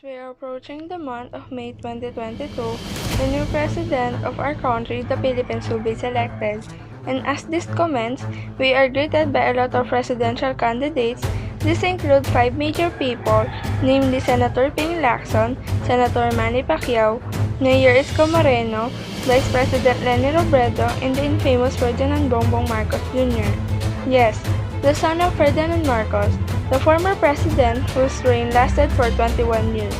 we are approaching the month of May 2022, the new president of our country, the Philippines, will be selected. And as this commences, we are greeted by a lot of presidential candidates. These include five major people, namely Senator Ping Lacson, Senator Manny Pacquiao, Mayor Isko Moreno, Vice President Leni Robredo, and the infamous Ferdinand Bongbong Marcos Jr. Yes, the son of Ferdinand Marcos, the former president whose reign lasted for 21 years,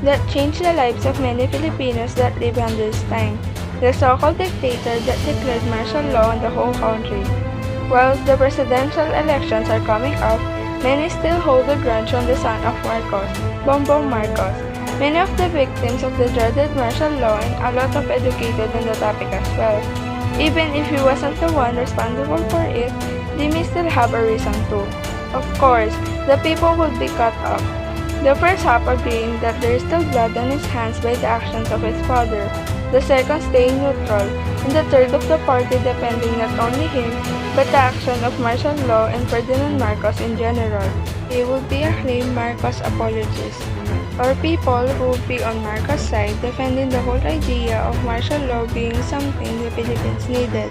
that changed the lives of many Filipinos that lived under his time, the so-called dictator that declared martial law on the whole country. While the presidential elections are coming up, many still hold a grudge on the son of Marcos, Bongbong Marcos. Many of the victims of the dreaded martial law and a lot of educated on the topic as well. Even if he wasn't the one responsible for it, they may still have a reason to. Of course, the people would be cut off. The first half agreeing that there is still blood on his hands by the actions of his father, the second staying neutral, and the third of the party defending not only him, but the action of martial law and Ferdinand Marcos in general. They would be acclaimed Marcos apologists, or people who would be on Marcos' side defending the whole idea of martial law being something the Philippines needed.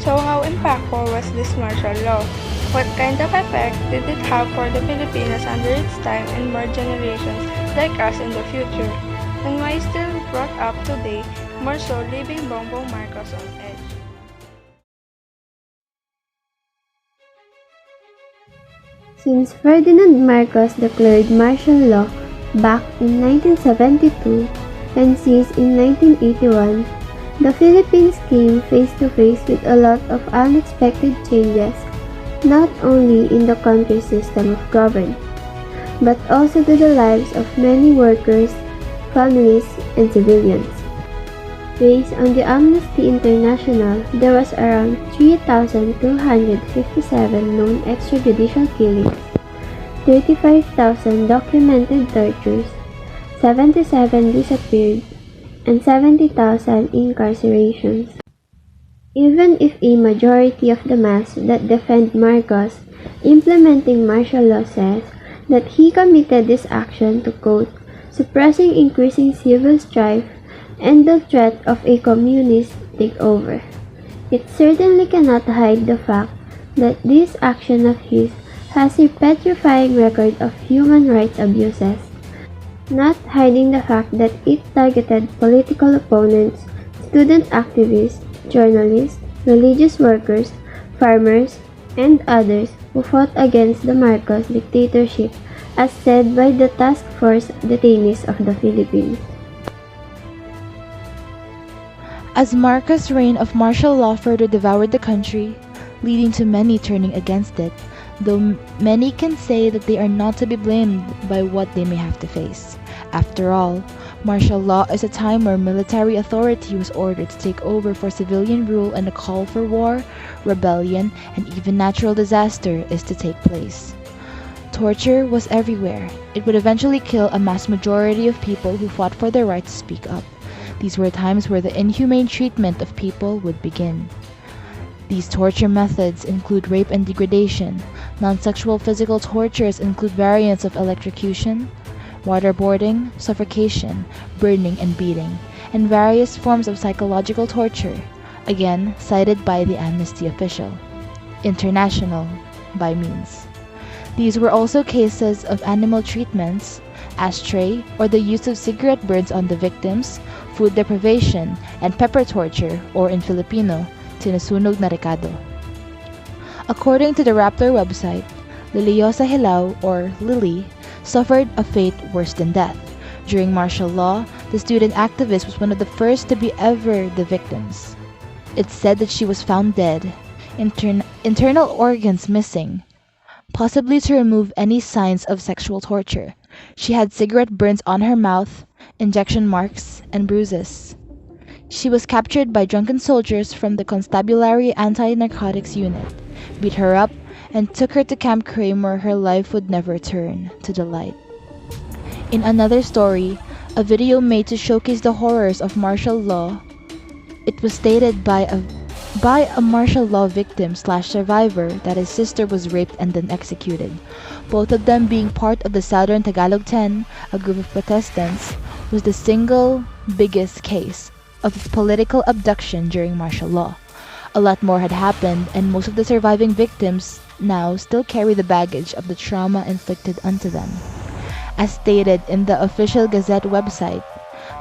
So how impactful was this martial law? What kind of effect did it have for the Filipinos under its time and more generations like us in the future? And why still brought up today, more so leaving Bongbong Marcos on edge? Since Ferdinand Marcos declared martial law back in 1972 and ceased in 1981, the Philippines came face to face with a lot of unexpected changes, not only in the country's system of government, but also to the lives of many workers, families, and civilians. Based on the Amnesty International, there was around 3,257 known extrajudicial killings, 35,000 documented tortures, 77 disappeared, and 70,000 incarcerations. Even if a majority of the mass that defend Marcos implementing martial law says that he committed this action to quote, suppressing increasing civil strife and the threat of a communist takeover, it certainly cannot hide the fact that this action of his has a petrifying record of human rights abuses, not hiding the fact that it targeted political opponents, student activists, journalists, religious workers, farmers, and others who fought against the Marcos dictatorship as said by the task force detainees of the Philippines. As Marcos' reign of martial law further devoured the country, leading to many turning against it, though many can say that they are not to be blamed by what they may have to face. After all, martial law is a time where military authority was ordered to take over for civilian rule and a call for war, rebellion, and even natural disaster is to take place. Torture was everywhere. It would eventually kill a mass majority of people who fought for their right to speak up. These were times where the inhumane treatment of people would begin. These torture methods include rape and degradation. Non-sexual physical tortures include variants of electrocution, waterboarding, suffocation, burning, and beating, and various forms of psychological torture, again cited by the Amnesty official. International, by means. These were also cases of animal treatments, ashtray, or the use of cigarette burns on the victims, food deprivation, and pepper torture, or in Filipino, sinusunog na rekado. According to the Rappler website, Liliosa Hilao, or Lily, suffered a fate worse than death. During martial law, the student activist was one of the first to be ever the victims. It's said that she was found dead, internal organs missing, possibly to remove any signs of sexual torture. She had cigarette burns on her mouth, injection marks, and bruises. She was captured by drunken soldiers from the Constabulary Anti-Narcotics Unit, beat her up, and took her to Camp Crame where her life would never turn to the light. In another story, a video made to showcase the horrors of martial law, it was stated by a by a martial law victim slash survivor that his sister was raped and then executed. Both of them being part of the Southern Tagalog Ten, a group of Protestants, was the single biggest case of political abduction during martial law. A lot more had happened, and most of the surviving victims now still carry the baggage of the trauma inflicted unto them. As stated in the official Gazette website,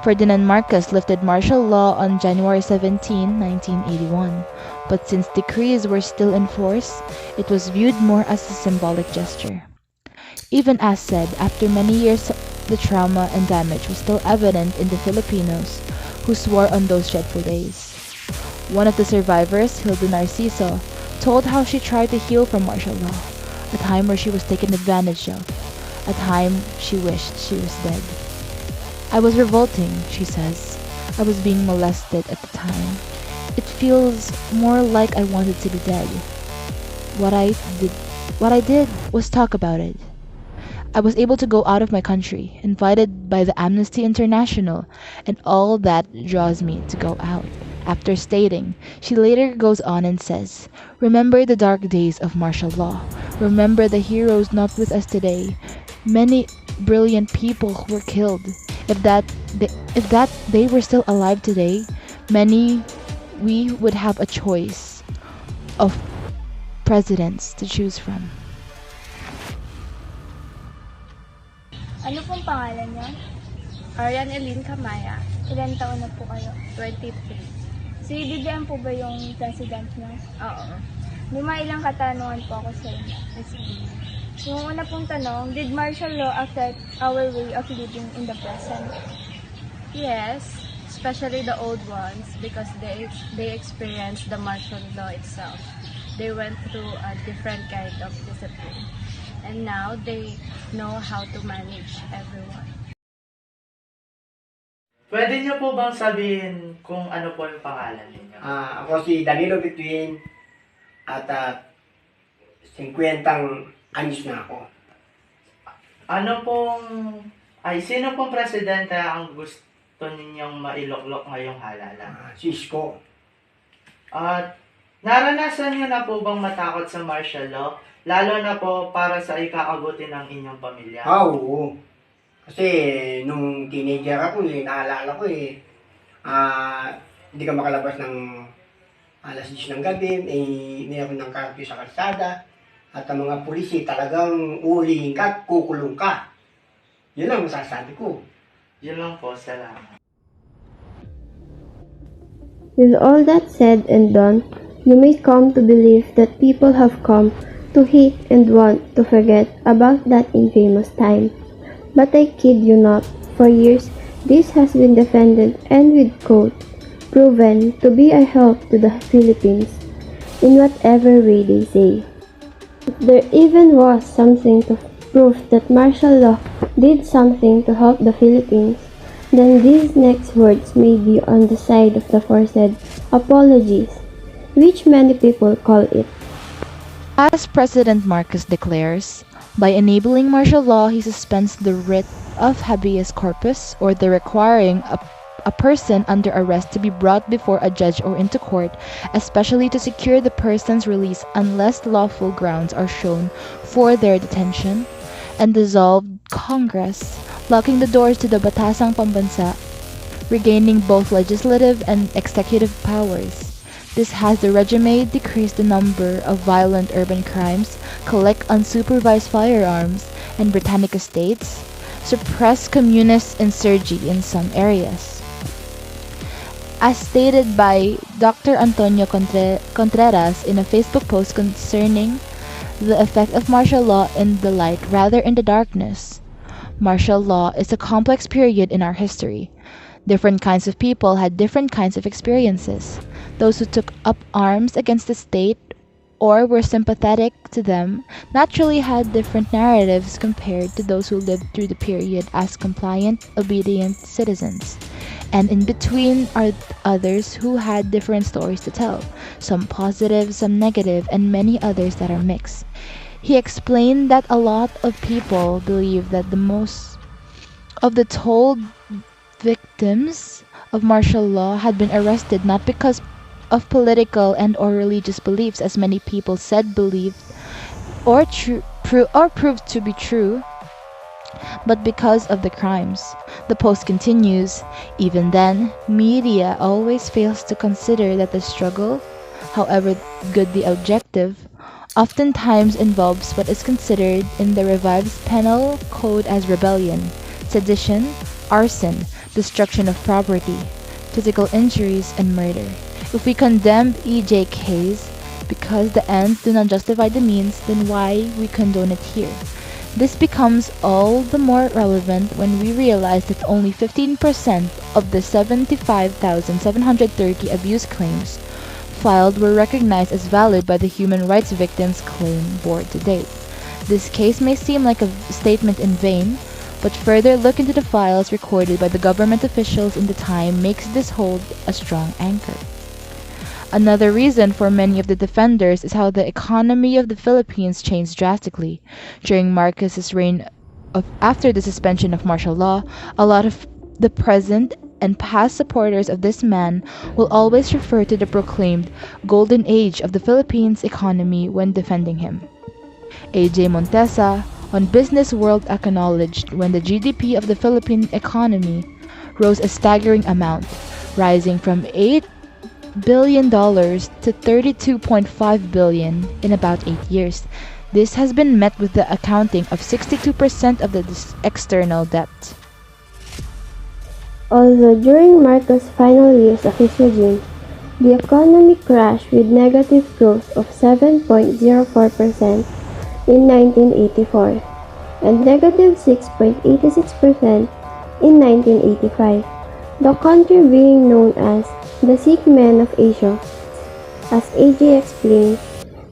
Ferdinand Marcos lifted martial law on January 17, 1981, but since decrees were still in force, it was viewed more as a symbolic gesture. Even as said, after many years, the trauma and damage was still evident in the Filipinos who swore on those dreadful days. One of the survivors, Hilda Narciso, told how she tried to heal from martial law, a time where she was taken advantage of, a time she wished she was dead. I was revolting, she says. I was being molested at the time. It feels more like I wanted to be dead. What I did was talk about it. I was able to go out of my country, invited by the Amnesty International, and all that draws me to go out. After stating, she later goes on and says, "Remember the dark days of martial law. Remember the heroes not with us today. Many brilliant people who were killed. If they were still alive today, we would have a choice of presidents to choose from." Ano pong pangalan niyo? Arian Eileen Camaya. Ilan taon na po kayo? 23. Si BBM po ba yung president niyo? Oo. Lima ilang katanungan po ako sa inyo. Yung una pong tanong, did martial law affect our way of living in the present? Yes, especially the old ones because they experienced the martial law itself. They went through a different kind of discipline. And now they know how to manage everyone. Pwede niyo po bang sabihin kung ano po yung pangalan niyo? Ako si Danilo Bituin at 50 anyos na ako. Sino pong presidente ang gusto ninyong mailoklok ngayong halalan? Si Isko. At naranasan niyo na po bang matakot sa martial law? Lalo na po para sa ikakabuti ng inyong pamilya? Oo. Kasi nung teenager ako naalala ko hindi ka makalabas ng alas 10 ng gabi, mayroon ng curfew sa kalsada, at ang mga pulisi talagang ulihin ka, kukulong ka. Yun lang masasabi ko. Yun lang po, salamat. With all that said and done, you may come to believe that people have come to hate and want to forget about that infamous time. But I kid you not, for years this has been defended and with quote, proven to be a help to the Philippines in whatever way they say. If there even was something to prove that martial law did something to help the Philippines, then these next words may be on the side of the foresaid apologies, which many people call it. As President Marcos declares, by enabling martial law, he suspends the writ of habeas corpus, or the requiring a person under arrest to be brought before a judge or into court, especially to secure the person's release unless lawful grounds are shown for their detention, and dissolved Congress, locking the doors to the Batasang Pambansa, regaining both legislative and executive powers. This has the regime decrease the number of violent urban crimes, collect unsupervised firearms and Britannica states, suppress communist insurgency in some areas. As stated by Dr. Antonio Contreras in a Facebook post concerning the effect of martial law in the light rather in the darkness. Martial law is a complex period in our history. Different kinds of people had different kinds of experiences. Those who took up arms against the state or were sympathetic to them naturally had different narratives compared to those who lived through the period as compliant, obedient citizens. And in between are others who had different stories to tell, some positive, some negative, and many others that are mixed. He explained that a lot of people believe that the most of the told victims of martial law had been arrested not because of political and or religious beliefs as many people said believed or proved to be true, but because of the crimes. The post continues, even then, media always fails to consider that the struggle, however good the objective, oftentimes involves what is considered in the revised penal code as rebellion, sedition, arson, destruction of property, physical injuries, and murder. If we condemn EJKs because the ends do not justify the means, then why we condone it here? This becomes all the more relevant when we realize that only 15% of the 75,730 abuse claims filed were recognized as valid by the Human Rights Victims Claim Board to date. This case may seem like a statement in vain, but further look into the files recorded by the government officials in the time makes this hold a strong anchor. Another reason for many of the defenders is how the economy of the Philippines changed drastically. During Marcos's reign after the suspension of martial law, a lot of the present and past supporters of this man will always refer to the proclaimed golden age of the Philippines economy when defending him. A.J. Montesa on Business World acknowledged when the GDP of the Philippine economy rose a staggering amount, rising from $8 billion to $32.5 billion in about 8 years. This has been met with the accounting of 62% of the external debt. Although during Marcos' final years of his regime, the economy crashed with negative growth of 7.04% in 1984 and negative 6.86% in 1985, the country being known as the sick man of Asia. As AJ explained,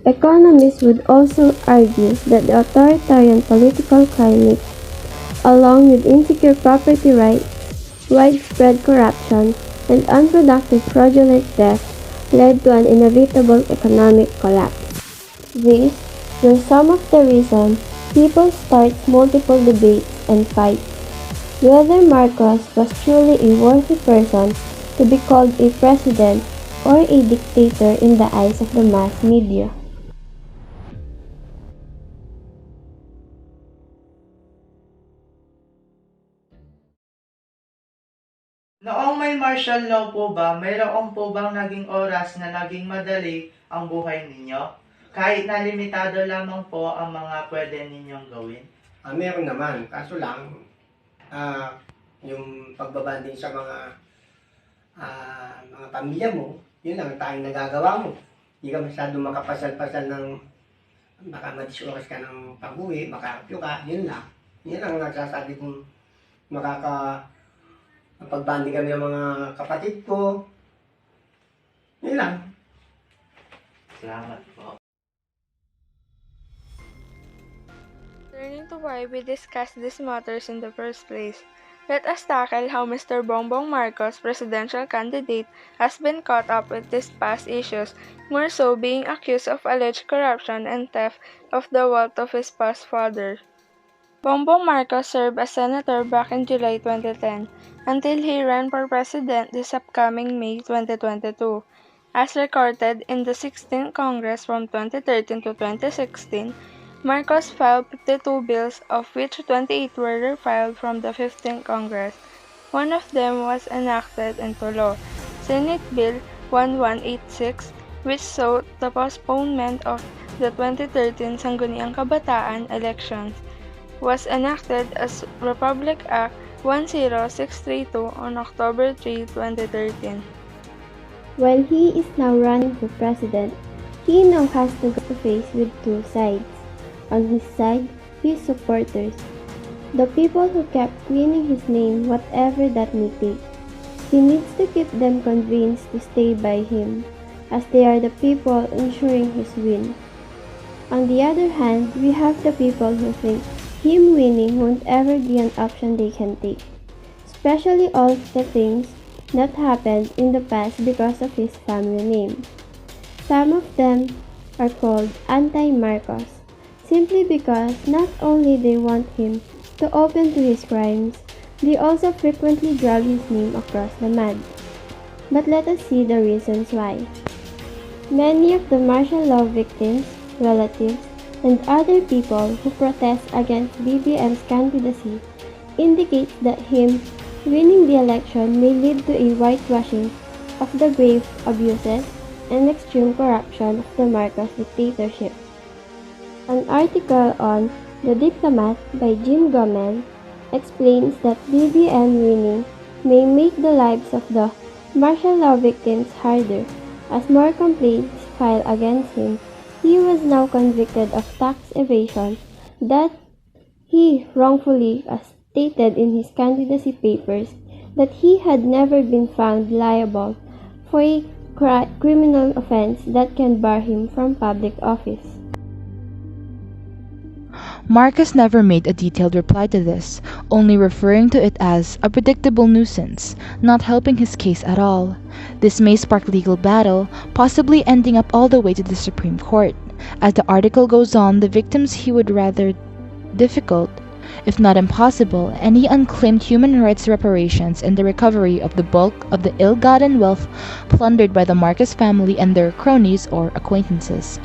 economists would also argue that the authoritarian political climate, along with insecure property rights, widespread corruption, and unproductive fraudulent theft led to an inevitable economic collapse. These were some of the reasons people start multiple debates and fights whether Marcos was truly a worthy person to be called a president or a dictator in the eyes of the mass media. Noong may martial law po ba, mayroon po bang naging oras na naging madali ang buhay ninyo? Kahit na limitado lamang po ang mga pwede ninyong gawin? Meron naman, kaso lang, yung pagbabanding sa mga pamilya mo, yun lang tayong nagagawa mo. Hindi ka masyadong makapasal-pasal ng baka madisoras ka ng pag-uwi, makarapyo ka, yun lang. Yun lang nagsasabi kong pagbanding kami ng mga kapatid ko. Yun lang. Salamat po. Turning to why we discussed these matters in the first place, let us tackle how Mr. Bongbong Marcos, presidential candidate, has been caught up with these past issues, more so being accused of alleged corruption and theft of the wealth of his past father. Bongbong Marcos served as senator back in July 2010 until he ran for president this upcoming May 2022. As recorded in the 16th Congress from 2013 to 2016, Marcos filed 52 bills, of which 28 were refiled from the 15th Congress. One of them was enacted into law, Senate Bill 1186, which sought the postponement of the 2013 Sangguniang Kabataan elections, was enacted as Republic Act 10632 on October 3, 2013. While he is now running for president, he now has to face with two sides. On his side, his supporters, the people who kept cleaning his name whatever that may take. He needs to keep them convinced to stay by him, as they are the people ensuring his win. On the other hand, we have the people who think him winning won't ever be an option they can take, especially all the things that happened in the past because of his family name. Some of them are called anti-Marcos, simply because not only they want him to open to his crimes, they also frequently drag his name across the mud. But let us see the reasons why. Many of the martial law victims, relatives, and other people who protest against BBM's candidacy indicates that him winning the election may lead to a whitewashing of the grave abuses and extreme corruption of the Marcos dictatorship. An article on The Diplomat by Jim Gomez explains that BBM winning may make the lives of the martial law victims harder as more complaints filed against him. He was now convicted of tax evasion that he wrongfully stated in his candidacy papers that he had never been found liable for a criminal offense that can bar him from public office. Marcos never made a detailed reply to this, only referring to it as a predictable nuisance, not helping his case at all. This may spark legal battle, possibly ending up all the way to the Supreme Court. As the article goes on, the victims he would rather difficult, if not impossible, any unclaimed human rights reparations and the recovery of the bulk of the ill-gotten wealth plundered by the Marcos family and their cronies or acquaintances.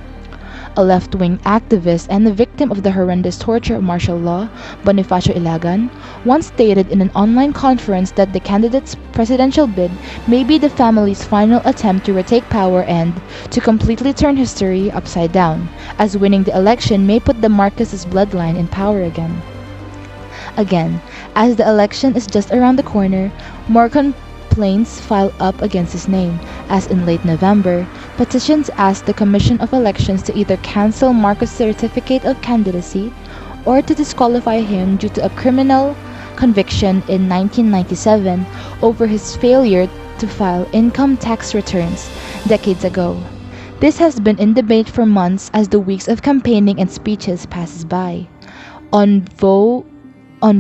A left-wing activist and the victim of the horrendous torture of martial law, Bonifacio Ilagan, once stated in an online conference that the candidate's presidential bid may be the family's final attempt to retake power and to completely turn history upside down, as winning the election may put the Marcos' bloodline in power again. Again, as the election is just around the corner, more complaints file up against his name, as in late November, petitions asked the Commission of Elections to either cancel Marcos' certificate of candidacy or to disqualify him due to a criminal conviction in 1997 over his failure to file income tax returns decades ago. This has been in debate for months as the weeks of campaigning and speeches passes by. On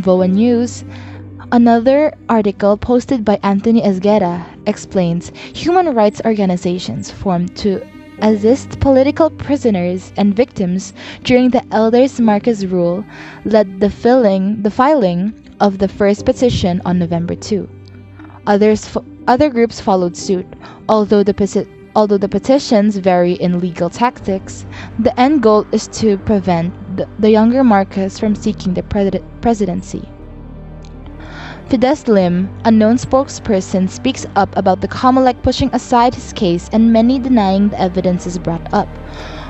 VOA News, another article posted by Anthony Esguerra explains human rights organizations formed to assist political prisoners and victims during the elders Marcos rule led the filing of the first petition on November 2. Other groups followed suit, although the petitions vary in legal tactics. The end goal is to prevent the younger Marcos from seeking the presidency. Fides Lim, a known spokesperson, speaks up about the Comelec pushing aside his case and many denying the evidence is brought up.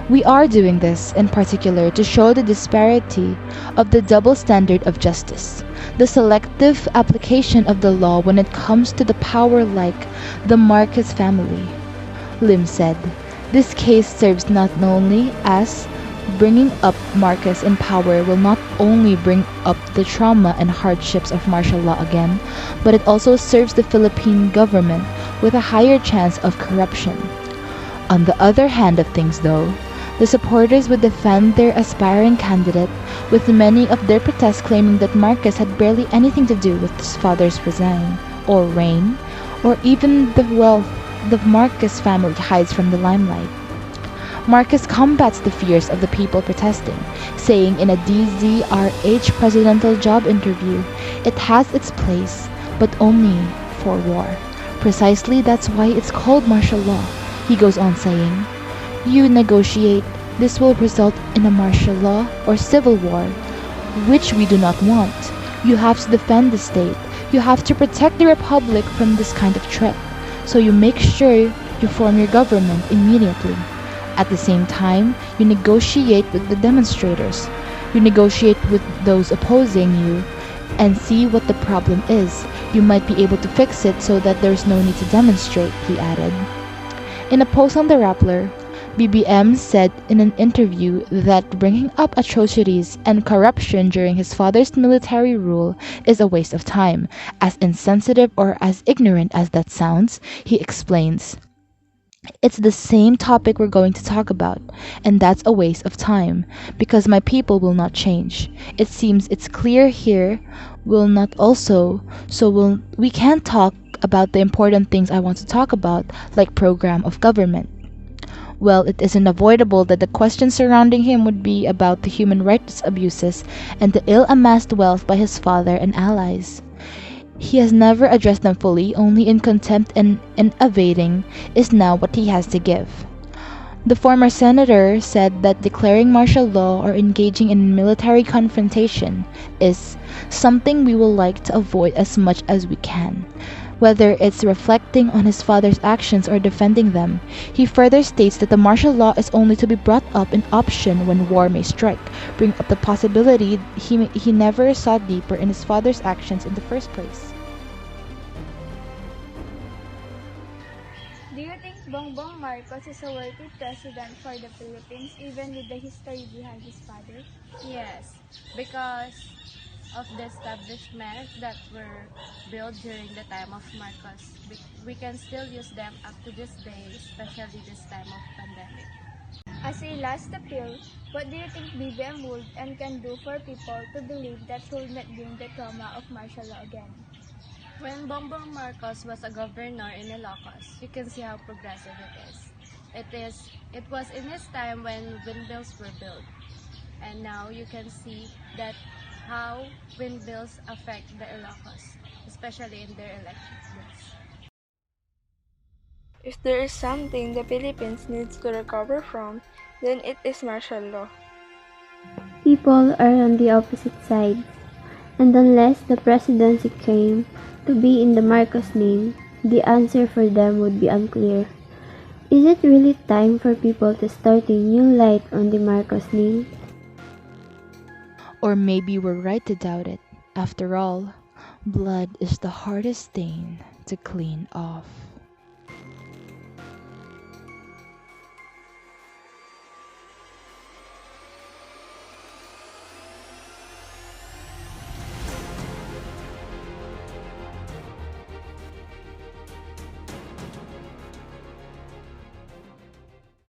We are doing this, in particular, to show the disparity of the double standard of justice, the selective application of the law when it comes to the power like the Marcos family. Lim said, "This case serves not only as bringing up Marcos in power will not only bring up the trauma and hardships of martial law again, but it also serves the Philippine government with a higher chance of corruption." On the other hand of things though, the supporters would defend their aspiring candidate, with many of their protests claiming that Marcos had barely anything to do with his father's reign, or even the wealth the Marcos family hides from the limelight. Marcos combats the fears of the people protesting, saying in a DZRH presidential job interview, "It has its place, but only for war. Precisely that's why it's called martial law." He goes on saying, "You negotiate, this will result in a martial law or civil war, which we do not want. You have to defend the state. You have to protect the republic from this kind of threat. So you make sure you form your government immediately. At the same time, you negotiate with the demonstrators. You negotiate with those opposing you and see what the problem is. You might be able to fix it so that there's no need to demonstrate," he added. In a post on the Rappler, BBM said in an interview that bringing up atrocities and corruption during his father's military rule is a waste of time. As insensitive or as ignorant as that sounds, he explains, "It's the same topic we're going to talk about, and that's a waste of time, because my people will not change. It seems it's clear here will not also, so we can't talk about the important things I want to talk about, like program of government." Well, it isn't avoidable that the questions surrounding him would be about the human rights abuses and the ill-amassed wealth by his father and allies. He has never addressed them fully, only in contempt and evading is now what he has to give. The former senator said that declaring martial law or engaging in military confrontation is something we will like to avoid as much as we can, whether it's reflecting on his father's actions or defending them. He further states that the martial law is only to be brought up an option when war may strike, bring up the possibility he never saw deeper in his father's actions in the first place. Do you think Bongbong Marcos is a worthy president for the Philippines even with the history behind his father? Yes, because of the establishments that were built during the time of Marcos. We can still use them up to this day, especially this time of pandemic. As a last appeal, what do you think BBM would and can do for people to believe that he will not bring the trauma of martial law again? When Bongbong Marcos was a governor in Ilocos, you can see how progressive it is. It was in his time when windmills were built. And now you can see that how windmills affect the Ilocos, especially in their electric bills. If there is something the Philippines needs to recover from, then it is martial law. People are on the opposite sides, and unless the presidency came to be in the Marcos name, the answer for them would be unclear. Is it really time for people to start a new light on the Marcos name? Or maybe we're right to doubt it. After all, blood is the hardest stain to clean off.